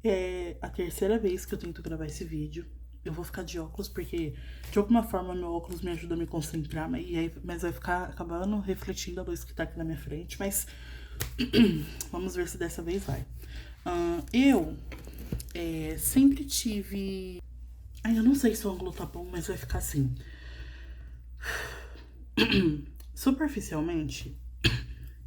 É a terceira vez que eu tento gravar esse vídeo. Eu vou ficar de óculos porque, de alguma forma, meu óculos me ajuda a me concentrar, mas vai ficar acabando refletindo a luz que tá aqui na minha frente, mas vamos ver se dessa vez vai. Eu sempre tive... Ai, eu não sei se o ângulo tá bom, mas vai ficar assim. Superficialmente,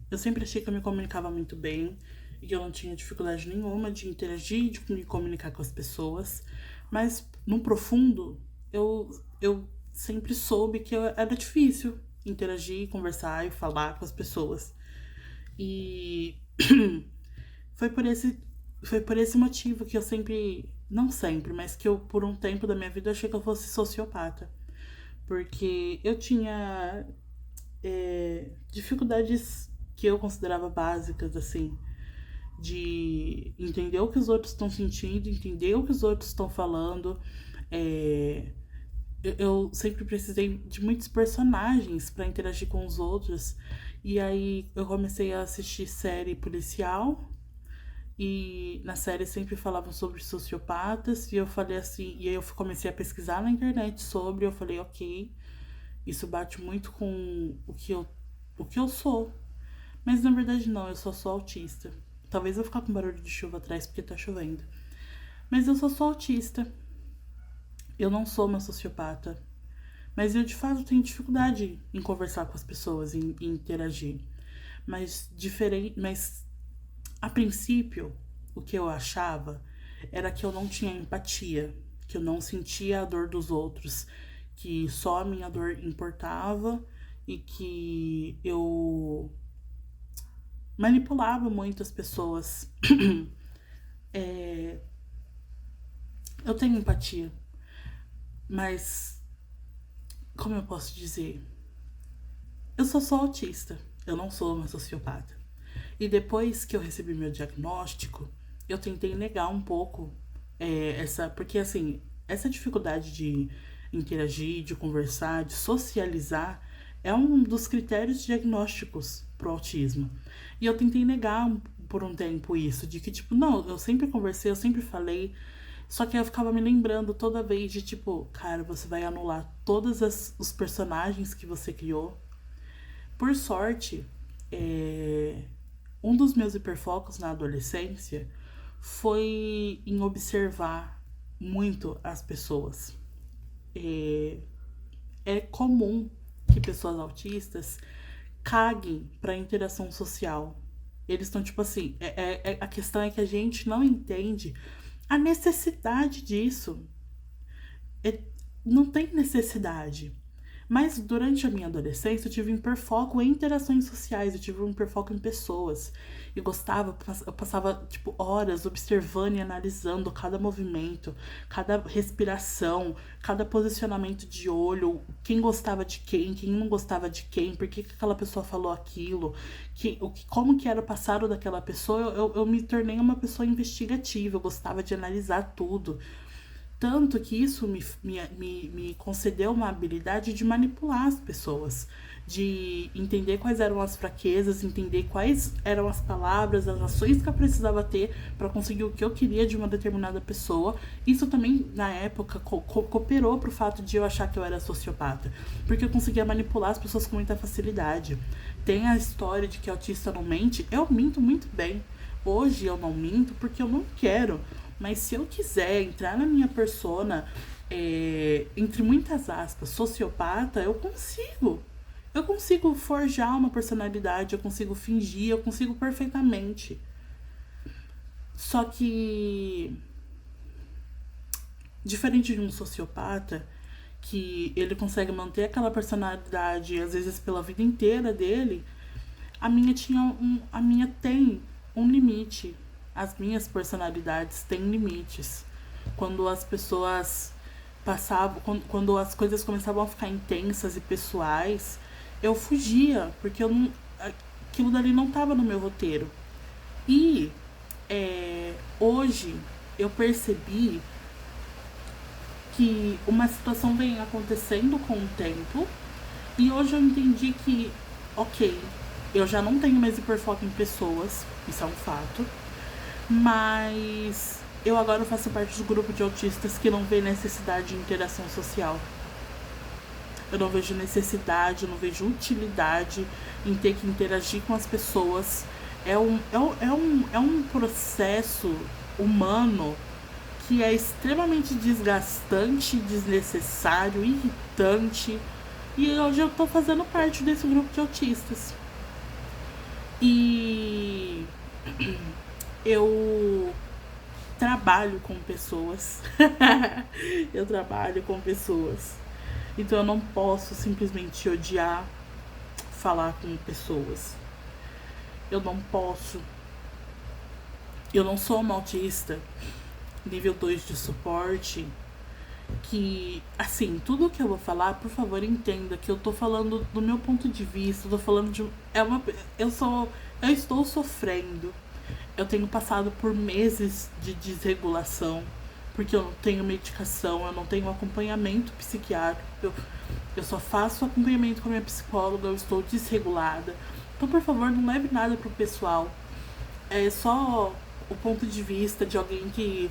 eu sempre achei que eu me comunicava muito bem e que eu não tinha dificuldade nenhuma de interagir, de me comunicar com as pessoas. Mas, no profundo, eu sempre soube que era difícil interagir, conversar e falar com as pessoas. E foi por esse motivo que eu sempre, não sempre, mas que eu, por um tempo da minha vida, achei que eu fosse sociopata. Porque eu tinha dificuldades que eu considerava básicas, assim, de entender o que os outros estão sentindo, entender o que os outros estão falando. Eu sempre precisei de muitos personagens para interagir com os outros. E aí eu comecei a assistir série policial. E na série sempre falavam sobre sociopatas. E eu falei assim. E aí eu comecei a pesquisar na internet sobre. Eu falei, ok, isso bate muito com o que eu sou. Mas na verdade não, eu só sou autista. Talvez eu ficar com barulho de chuva atrás porque tá chovendo. Mas eu só sou autista. Eu não sou uma sociopata. Mas eu de fato tenho dificuldade em conversar com as pessoas, em interagir. Mas a princípio, o que eu achava era que eu não tinha empatia, que eu não sentia a dor dos outros, que só a minha dor importava e que eu manipulava muitas pessoas. Eu tenho empatia, mas como eu posso dizer? Eu sou só autista, eu não sou uma sociopata. E depois que eu recebi meu diagnóstico, eu tentei negar um pouco porque assim, essa dificuldade de interagir, de conversar, de socializar, é um dos critérios diagnósticos pro autismo. E eu tentei negar por um tempo isso, de que tipo, não, eu sempre conversei, eu sempre falei, só que eu ficava me lembrando toda vez de tipo, cara, você vai anular todos os personagens que você criou. Por sorte, um dos meus hiperfocos na adolescência foi em observar muito as pessoas. É comum que pessoas autistas caguem pra interação social. Eles estão tipo assim, a questão é que a gente não entende a necessidade disso. Não tem necessidade. Mas durante a minha adolescência eu tive um hiperfoco em interações sociais, eu tive um hiperfoco em pessoas. Eu passava tipo horas observando e analisando cada movimento, cada respiração, cada posicionamento de olho, quem gostava de quem não gostava de quem, por que aquela pessoa falou aquilo, como que era o passado daquela pessoa. Eu me tornei uma pessoa investigativa, eu gostava de analisar tudo. Tanto que isso me concedeu uma habilidade de manipular as pessoas, de entender quais eram as fraquezas, entender quais eram as palavras, as ações que eu precisava ter para conseguir o que eu queria de uma determinada pessoa. Isso também, na época, cooperou pro fato de eu achar que eu era sociopata, porque eu conseguia manipular as pessoas com muita facilidade. Tem a história de que autista não mente, eu minto muito bem. Hoje eu não minto porque eu não quero. Mas se eu quiser entrar na minha persona, entre muitas aspas, sociopata, eu consigo. Eu consigo forjar uma personalidade, eu consigo fingir, eu consigo perfeitamente. Só que, diferente de um sociopata, que ele consegue manter aquela personalidade, às vezes pela vida inteira dele, a minha tem um limite. As minhas personalidades têm limites. Quando as pessoas passavam, quando as coisas começavam a ficar intensas e pessoais, eu fugia, porque eu não, aquilo dali não estava no meu roteiro. E hoje eu percebi que uma situação vem acontecendo com o tempo, e hoje eu entendi que, ok, eu já não tenho mais hiperfoco em pessoas, isso é um fato, mas eu agora faço parte do grupo de autistas que não vê necessidade de interação social. Eu não vejo necessidade, eu não vejo utilidade em ter que interagir com as pessoas. É um processo humano que é extremamente desgastante, desnecessário, irritante. E hoje eu tô fazendo parte desse grupo de autistas. E eu trabalho com pessoas. Eu trabalho com pessoas. Então eu não posso simplesmente odiar falar com pessoas. Eu não posso. Eu não sou uma autista nível 2 de suporte que, assim, tudo que eu vou falar, por favor, entenda que eu tô falando do meu ponto de vista, eu tô falando de eu estou sofrendo. Eu tenho passado por meses de desregulação, porque eu não tenho medicação, eu não tenho acompanhamento psiquiátrico, eu só faço acompanhamento com a minha psicóloga, eu estou desregulada. Então, por favor, não leve nada pro pessoal. É só o ponto de vista de alguém que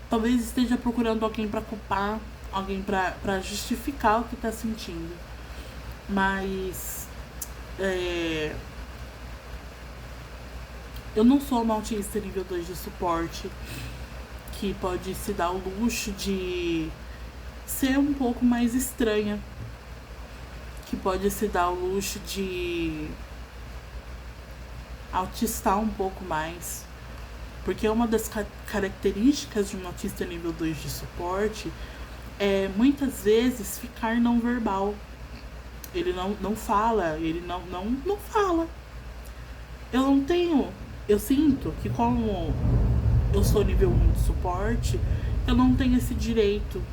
talvez esteja procurando alguém pra culpar, alguém pra justificar o que tá sentindo. Mas eu não sou uma autista nível 2 de suporte que pode se dar o luxo de ser um pouco mais estranha, que pode se dar o luxo de autistar um pouco mais. Porque uma das características de um autista nível 2 de suporte é muitas vezes ficar não verbal. Ele não fala, ele não fala. Eu sinto que como eu sou nível 1 de suporte, eu não tenho esse direito.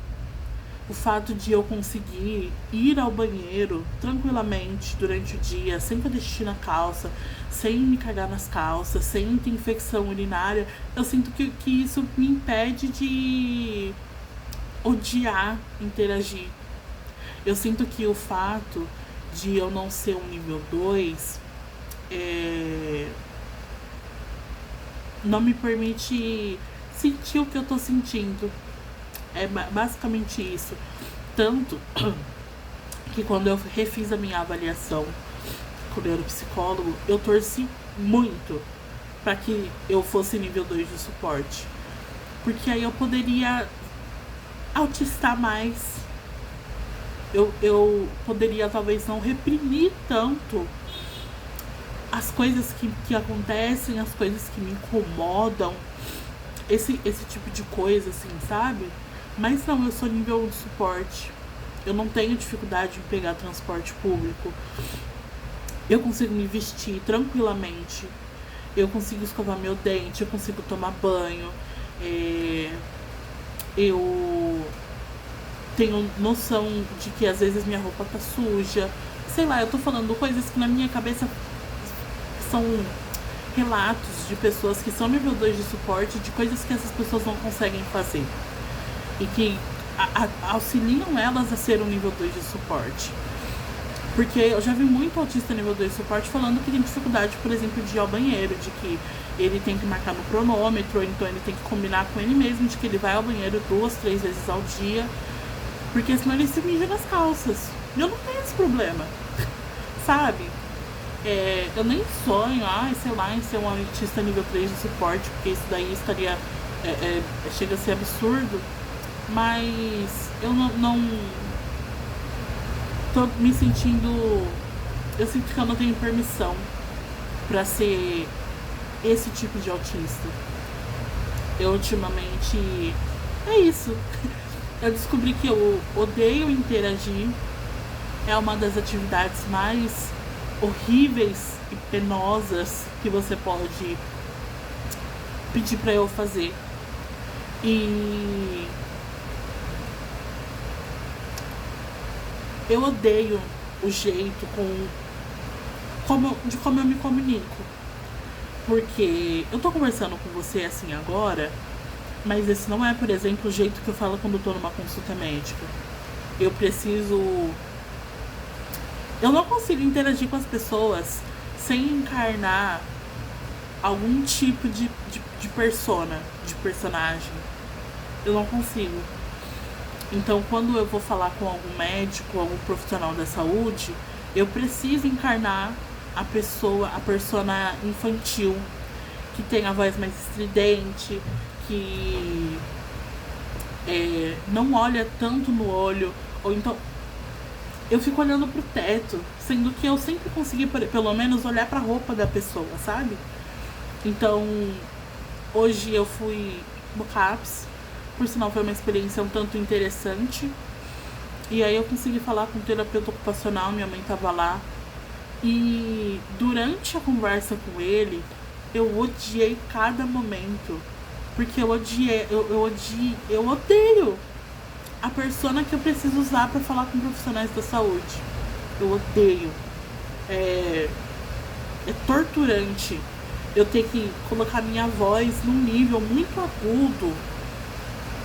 O fato de eu conseguir ir ao banheiro tranquilamente durante o dia, sem fazer xixi na calça, sem me cagar nas calças, sem ter infecção urinária, eu sinto que isso me impede de odiar interagir. Eu sinto que o fato de eu não ser um nível 2 não me permite sentir o que eu tô sentindo. É basicamente isso. Tanto que quando eu refiz a minha avaliação com o neuropsicólogo, eu torci muito para que eu fosse nível 2 de suporte. Porque aí eu poderia autistar mais. Eu poderia talvez não reprimir tanto as coisas que acontecem, as coisas que me incomodam, esse tipo de coisa, assim, sabe? Mas não, eu sou nível 1 de suporte. Eu não tenho dificuldade em pegar transporte público. Eu consigo me vestir tranquilamente. Eu consigo escovar meu dente, eu consigo tomar banho. Eu tenho noção de que às vezes minha roupa tá suja. Sei lá, eu tô falando coisas que na minha cabeça são relatos de pessoas que são nível 2 de suporte, de coisas que essas pessoas não conseguem fazer. E que auxiliam elas a ser um nível 2 de suporte. Porque eu já vi muito autista nível 2 de suporte falando que tem dificuldade, por exemplo, de ir ao banheiro, de que ele tem que marcar no cronômetro, ou então ele tem que combinar com ele mesmo de que ele vai ao banheiro 2, 3 vezes ao dia, porque senão ele se mija nas calças. E eu não tenho esse problema, sabe? Eu nem sonho, sei lá, em ser um autista nível 3 de suporte, porque isso daí estaria, chega a ser absurdo, mas eu não tô me sentindo, eu sinto que eu não tenho permissão pra ser esse tipo de autista. Eu ultimamente, é isso, eu descobri que eu odeio interagir, é uma das atividades mais horríveis e penosas que você pode pedir pra eu fazer. E eu odeio o jeito de como eu me comunico. Porque eu tô conversando com você assim agora, mas esse não é, por exemplo, o jeito que eu falo quando eu tô numa consulta médica. Eu não consigo interagir com as pessoas sem encarnar algum tipo de de persona, de personagem. Eu não consigo. Então, quando eu vou falar com algum médico, algum profissional da saúde, eu preciso encarnar a pessoa, a persona infantil, que tem a voz mais estridente, que não olha tanto no olho, ou então eu fico olhando pro teto, sendo que eu sempre consegui, pelo menos, olhar pra roupa da pessoa, sabe? Então, hoje eu fui no CAPS, por sinal foi uma experiência um tanto interessante. E aí eu consegui falar com o terapeuta ocupacional, minha mãe tava lá. E durante a conversa com ele, eu odiei cada momento. Porque eu odeio a persona que eu preciso usar pra falar com profissionais da saúde. Eu odeio. É torturante eu ter que colocar minha voz num nível muito agudo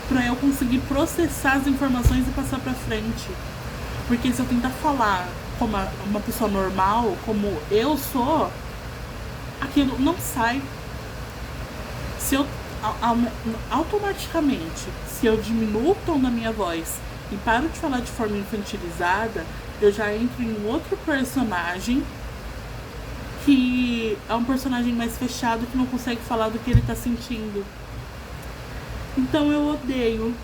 pra eu conseguir processar as informações e passar pra frente. Porque se eu tentar falar como uma pessoa normal, como eu sou, aquilo não sai. Se eu automaticamente, se eu diminuo o tom da minha voz e paro de falar de forma infantilizada, eu já entro em outro personagem que é um personagem mais fechado, que não consegue falar do que ele tá sentindo. Então eu odeio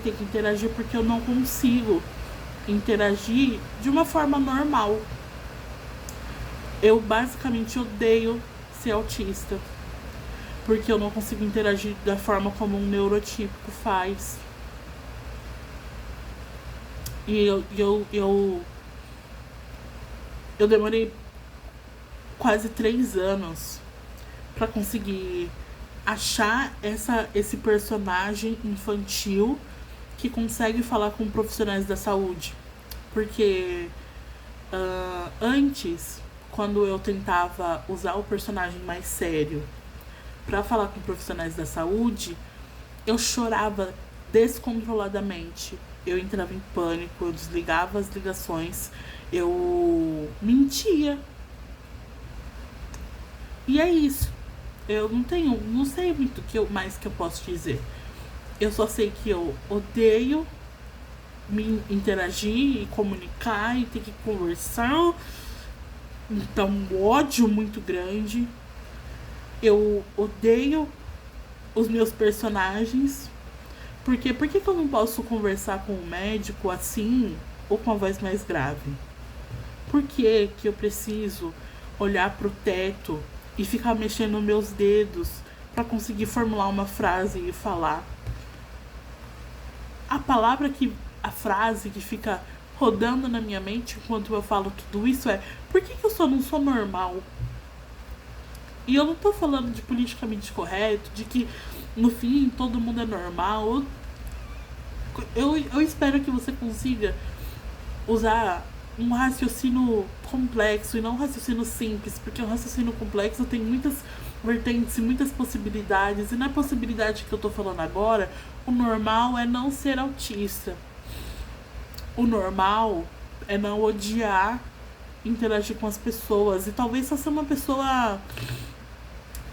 ter que interagir, porque eu não consigo interagir de uma forma normal. Eu basicamente odeio ser autista, porque eu não consigo interagir da forma como um neurotípico faz. E eu demorei quase 3 anos pra conseguir achar esse personagem infantil que consegue falar com profissionais da saúde. Porque antes, quando eu tentava usar o personagem mais sério pra falar com profissionais da saúde, eu chorava descontroladamente. Eu entrava em pânico, eu desligava as ligações, eu mentia. E é isso. Eu não sei muito mais que eu posso dizer. Eu só sei que eu odeio me interagir e comunicar e ter que conversar. Então, um ódio muito grande. Eu odeio os meus personagens. Porque por que eu não posso conversar com o médico assim ou com a voz mais grave? Por que eu preciso olhar pro teto e ficar mexendo meus dedos para conseguir formular uma frase e falar? A frase que fica rodando na minha mente enquanto eu falo tudo isso é: por que eu só não sou normal? E eu não tô falando de politicamente correto, de que no fim todo mundo é normal. Eu espero que você consiga usar um raciocínio complexo e não um raciocínio simples, porque o raciocínio complexo tem muitas vertentes e muitas possibilidades, e na possibilidade que eu tô falando agora, o normal é não ser autista. O normal é não odiar interagir com as pessoas, e talvez só ser uma pessoa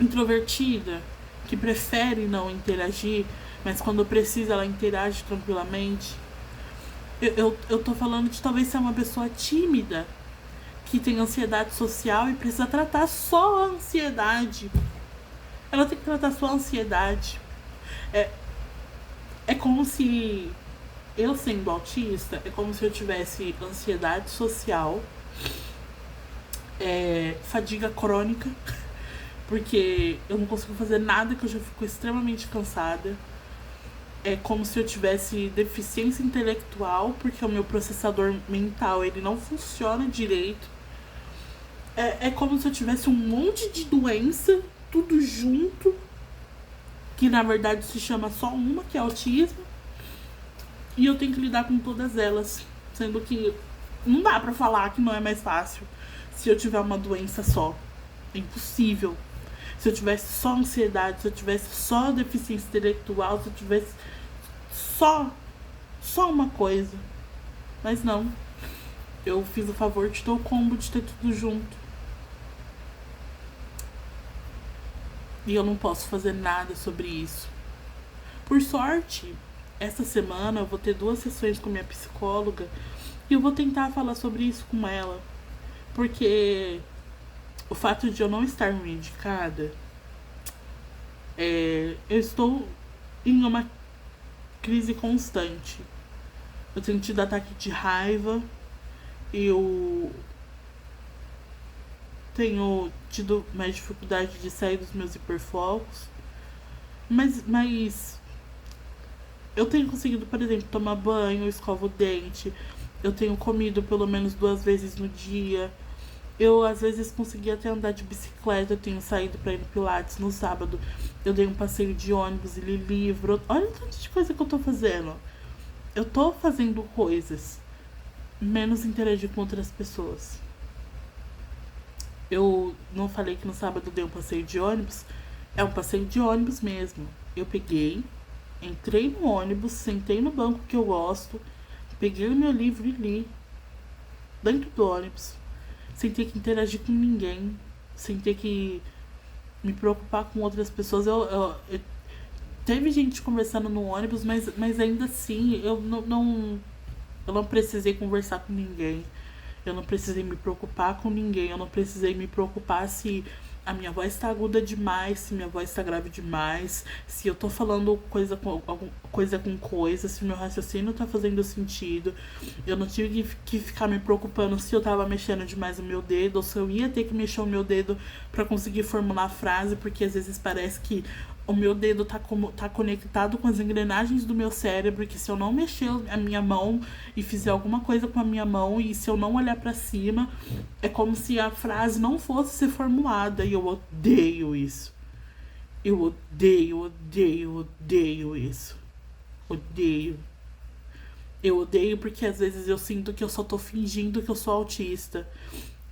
introvertida, que prefere não interagir, mas quando precisa ela interage tranquilamente. Eu tô falando de talvez ser uma pessoa tímida, que tem ansiedade social e precisa tratar só a ansiedade. Ela tem que tratar só a ansiedade. É como se eu, sendo autista, é como se eu tivesse ansiedade social, fadiga crônica, porque eu não consigo fazer nada, que eu já fico extremamente cansada. É como se eu tivesse deficiência intelectual, porque o meu processador mental ele não funciona direito. É como se eu tivesse um monte de doença, tudo junto, que na verdade se chama só uma, que é autismo, e eu tenho que lidar com todas elas, sendo que não dá pra falar que não é mais fácil se eu tiver uma doença só. É impossível. Se eu tivesse só ansiedade, se eu tivesse só deficiência intelectual, se eu tivesse só uma coisa. Mas não. Eu fiz o favor de ter o combo de ter tudo junto. E eu não posso fazer nada sobre isso. Por sorte, essa semana eu vou ter 2 sessões com minha psicóloga e eu vou tentar falar sobre isso com ela. Porque o fato de eu não estar medicada, eu estou em uma crise constante. Eu tenho tido ataque de raiva, eu tenho tido mais dificuldade de sair dos meus hiperfocos, mas eu tenho conseguido, por exemplo, tomar banho, escovo o dente, eu tenho comido pelo menos 2 vezes no dia. Eu, às vezes, consegui até andar de bicicleta. Eu tenho saído pra ir no Pilates no sábado. Eu dei um passeio de ônibus e li livro. Olha o tanto de coisa que eu tô fazendo. Eu tô fazendo coisas, menos interagir com outras pessoas. Eu não falei que no sábado eu dei um passeio de ônibus. É um passeio de ônibus mesmo. Eu peguei, entrei no ônibus, sentei no banco que eu gosto, peguei o meu livro e li. Dentro do ônibus. Sem ter que interagir com ninguém. Sem ter que me preocupar com outras pessoas. Teve gente conversando no ônibus, mas ainda assim eu não precisei conversar com ninguém. Eu não precisei me preocupar com ninguém. Eu não precisei me preocupar se a minha voz está aguda demais, se minha voz está grave demais, se eu tô falando coisa com coisa, se meu raciocínio tá fazendo sentido. Eu não tive que ficar me preocupando se eu tava mexendo demais o meu dedo, ou se eu ia ter que mexer o meu dedo para conseguir formular a frase, porque às vezes parece que o meu dedo tá conectado com as engrenagens do meu cérebro, que se eu não mexer a minha mão e fizer alguma coisa com a minha mão, e se eu não olhar para cima, é como se a frase não fosse ser formulada. E eu odeio isso. Eu odeio isso. Odeio. Eu odeio porque às vezes eu sinto que eu só tô fingindo que eu sou autista.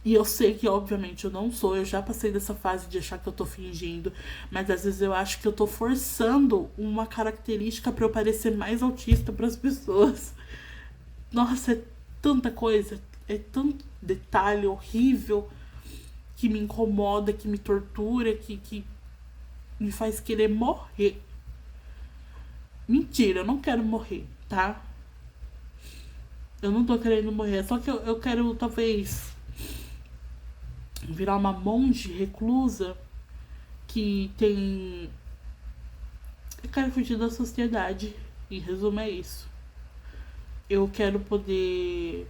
E eu sei que, obviamente, eu não sou. Eu já passei dessa fase de achar que eu tô fingindo. Mas às vezes eu acho que eu tô forçando uma característica pra eu parecer mais autista pras pessoas. Nossa, é tanta coisa. É tanto detalhe horrível que me incomoda, que me tortura, que me faz querer morrer. Mentira, eu não quero morrer, tá? Eu não tô querendo morrer. Só que eu quero, talvez, virar uma monge reclusa que tem... Eu quero fugir da sociedade. Em resumo, é isso. Eu quero poder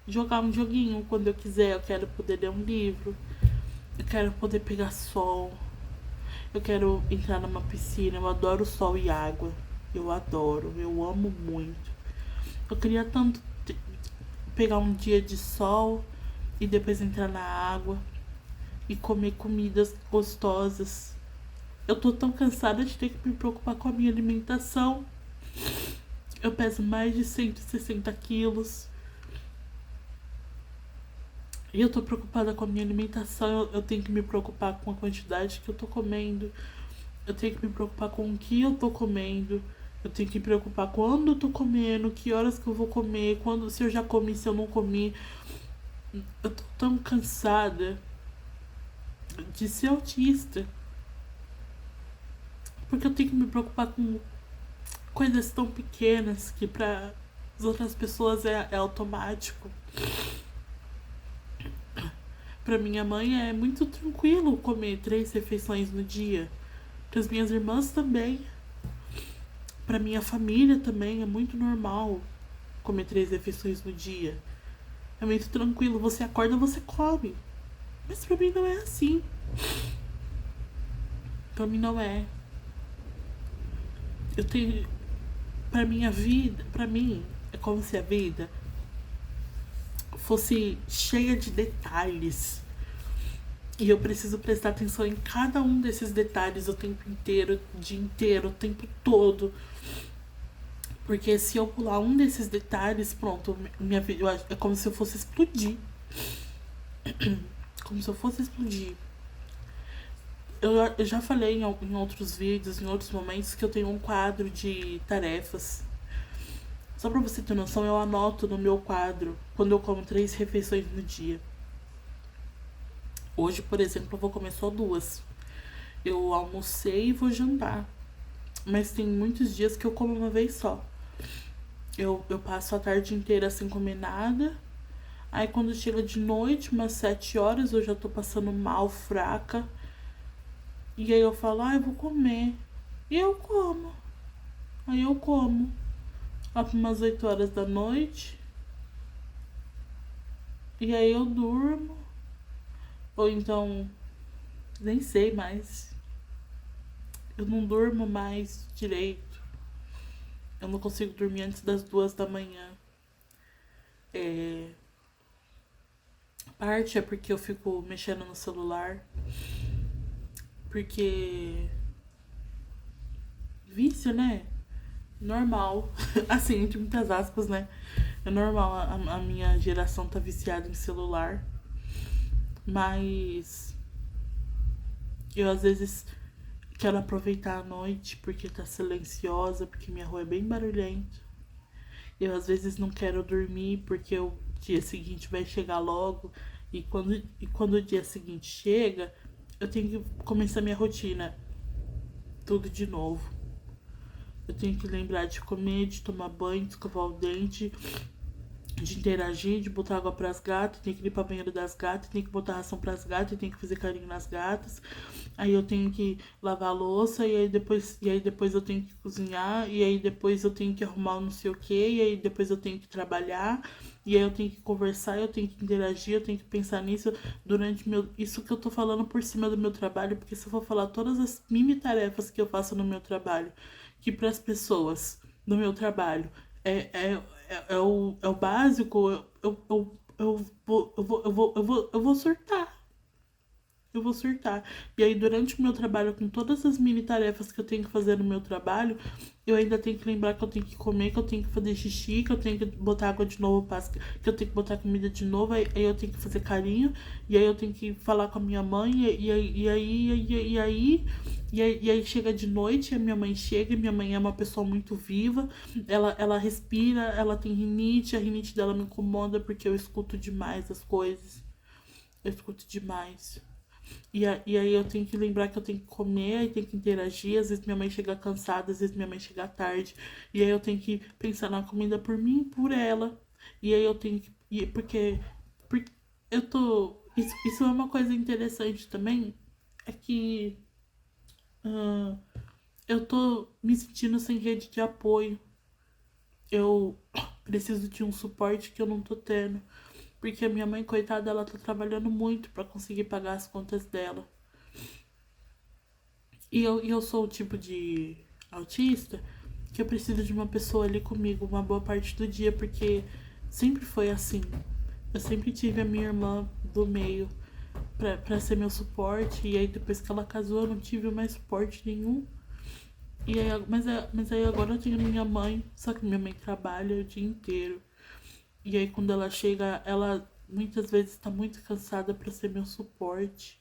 jogar um joguinho quando eu quiser. Eu quero poder ler um livro. Eu quero poder pegar sol. Eu quero entrar numa piscina. Eu adoro sol e água. Eu adoro. Eu amo muito. Eu queria tanto pegar um dia de sol e depois entrar na água e comer comidas gostosas. Eu tô tão cansada de ter que me preocupar com a minha alimentação. Eu peso mais de 160 quilos. E eu tô preocupada com a minha alimentação. Eu tenho que me preocupar com a quantidade que eu tô comendo. Eu tenho que me preocupar com o que eu tô comendo. Eu tenho que me preocupar quando eu tô comendo, que horas que eu vou comer, se eu já comi, se eu não comi. Eu tô tão cansada de ser autista. Porque eu tenho que me preocupar com coisas tão pequenas que para as outras pessoas é automático. Para minha mãe é muito tranquilo comer 3 refeições no dia. Para as minhas irmãs também. Para minha família também é muito normal comer 3 refeições no dia. É muito tranquilo, você acorda, você come. Mas para mim não é assim. Para mim não é. Eu tenho... Pra minha vida, pra mim, é como se a vida fosse cheia de detalhes. E eu preciso prestar atenção em cada um desses detalhes o tempo inteiro, o dia inteiro, o tempo todo. Porque se eu pular um desses detalhes, pronto, minha vida é como se eu fosse explodir. Como se eu fosse explodir. Eu já falei em outros vídeos, em outros momentos, que eu tenho um quadro de tarefas. Só pra você ter noção, eu anoto no meu quadro quando eu como 3 refeições no dia. Hoje, por exemplo, eu vou comer só 2. Eu almocei e vou jantar. Mas tem muitos dias que eu como uma vez só. Eu passo a tarde inteira sem comer nada. Aí quando chega de noite, umas 7 horas, eu já tô passando mal, fraca. E aí eu falo, eu vou comer. E eu como. Aí eu como. Lá por umas 8 horas da noite. E aí eu durmo. Ou então, nem sei mais. Eu não durmo mais direito. Eu não consigo dormir antes das 2 da manhã. É... Parte é porque eu fico mexendo no celular. Porque. Vício, né? Normal. Assim, entre muitas aspas, né? É normal a minha geração tá viciada em celular. Mas. Eu às vezes quero aproveitar a noite porque tá silenciosa, porque minha rua é bem barulhenta. Eu às vezes não quero dormir porque o dia seguinte vai chegar logo. E quando o dia seguinte chega, eu tenho que começar minha rotina tudo de novo. Eu tenho que lembrar de comer, de tomar banho, de escovar o dente, de interagir, de botar água pras gatas, tem que limpar o banheiro das gatas, tem que botar ração pras gatas, tem que fazer carinho nas gatas. Aí eu tenho que lavar a louça e aí depois eu tenho que cozinhar e aí depois eu tenho que arrumar não sei o que e aí depois eu tenho que trabalhar e aí eu tenho que conversar, eu tenho que interagir, eu tenho que pensar nisso durante meu isso que eu tô falando por cima do meu trabalho, porque se eu for falar todas as mini tarefas que eu faço no meu trabalho, que para as pessoas no meu trabalho é o básico, eu vou surtar. Eu vou surtar. E aí, durante o meu trabalho, com todas as mini tarefas que eu tenho que fazer no meu trabalho, eu ainda tenho que lembrar que eu tenho que comer, que eu tenho que fazer xixi, que eu tenho que botar água de novo, que eu tenho que botar comida de novo, aí eu tenho que fazer carinho, e aí eu tenho que falar com a minha mãe, e aí chega de noite, a minha mãe chega, e minha mãe é uma pessoa muito viva, ela respira, ela tem rinite, a rinite dela me incomoda porque eu escuto demais as coisas. Eu escuto demais. E aí eu tenho que lembrar que eu tenho que comer, aí tenho que interagir, às vezes minha mãe chega cansada, às vezes minha mãe chega tarde, e aí eu tenho que pensar na comida por mim e por ela. E aí eu tenho que. Porque eu tô. Isso é uma coisa interessante também, é que eu tô me sentindo sem rede de apoio. Eu preciso de um suporte que eu não tô tendo. Porque a minha mãe, coitada, ela tá trabalhando muito pra conseguir pagar as contas dela. E eu sou o tipo de autista que eu preciso de uma pessoa ali comigo uma boa parte do dia, porque sempre foi assim. Eu sempre tive a minha irmã do meio pra ser meu suporte, e aí depois que ela casou eu não tive mais suporte nenhum. Mas aí agora eu tenho minha mãe, só que minha mãe trabalha o dia inteiro. E aí quando ela chega, ela muitas vezes tá muito cansada pra ser meu suporte.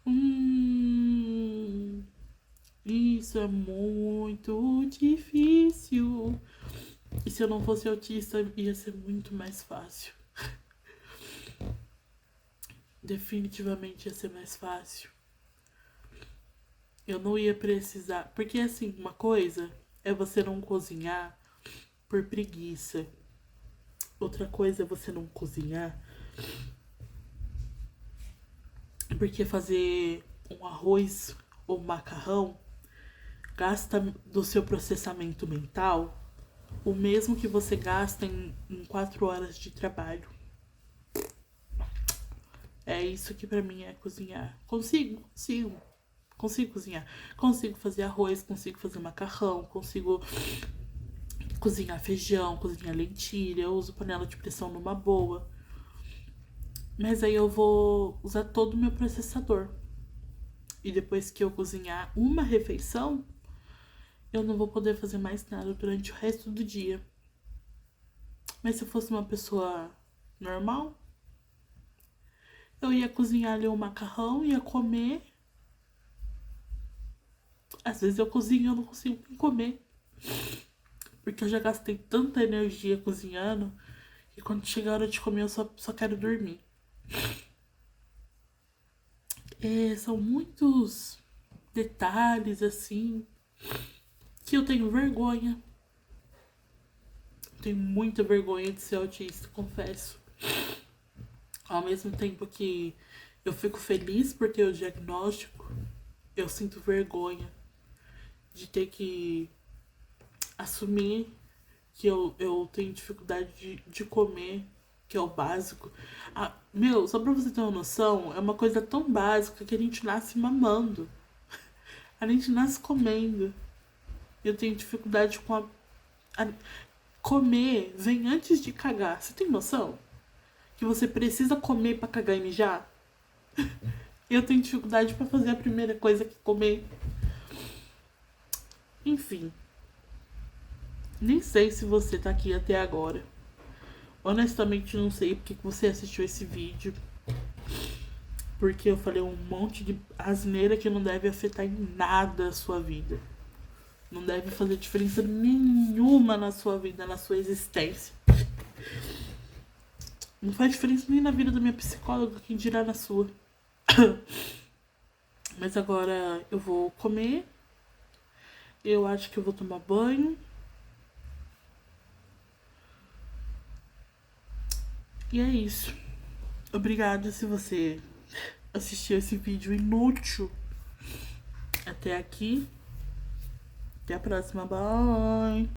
Hum, isso é muito difícil. E se eu não fosse autista, ia ser muito mais fácil. Definitivamente ia ser mais fácil. Eu não ia precisar. Porque, assim, uma coisa é você não cozinhar por preguiça. Outra coisa é você não cozinhar porque fazer um arroz ou um macarrão gasta do seu processamento mental o mesmo que você gasta em 4 horas de trabalho. É isso que pra mim é cozinhar. Consigo cozinhar. Consigo fazer arroz, consigo fazer macarrão, consigo cozinhar feijão, cozinhar lentilha. Eu uso panela de pressão numa boa. Mas aí eu vou usar todo o meu processador. E depois que eu cozinhar uma refeição, eu não vou poder fazer mais nada durante o resto do dia. Mas se eu fosse uma pessoa normal, eu ia cozinhar ali um macarrão, ia comer. Às vezes eu cozinho e eu não consigo nem comer. Porque eu já gastei tanta energia cozinhando que quando chega a hora de comer eu só quero dormir. São muitos detalhes assim que eu tenho vergonha. Tenho muita vergonha de ser autista, confesso. Ao mesmo tempo que eu fico feliz por ter o diagnóstico, eu sinto vergonha de ter que assumir que eu tenho dificuldade de comer, que é o básico. Meu, só pra você ter uma noção, é uma coisa tão básica que a gente nasce mamando. A gente nasce comendo. Eu tenho dificuldade com comer vem antes de cagar. Você tem noção? Que você precisa comer pra cagar e mijar? Eu tenho dificuldade pra fazer a primeira coisa que comer. Enfim. Nem sei se você tá aqui até agora. Honestamente, não sei porque que você assistiu esse vídeo. Porque eu falei um monte de asneira que não deve afetar em nada a sua vida. Não deve fazer diferença nenhuma na sua vida, na sua existência. Não faz diferença nem na vida da minha psicóloga, quem dirá na sua. Mas agora eu vou comer. Eu acho que eu vou tomar banho. E é isso. Obrigada se você assistiu esse vídeo inútil até aqui. Até a próxima. Bye!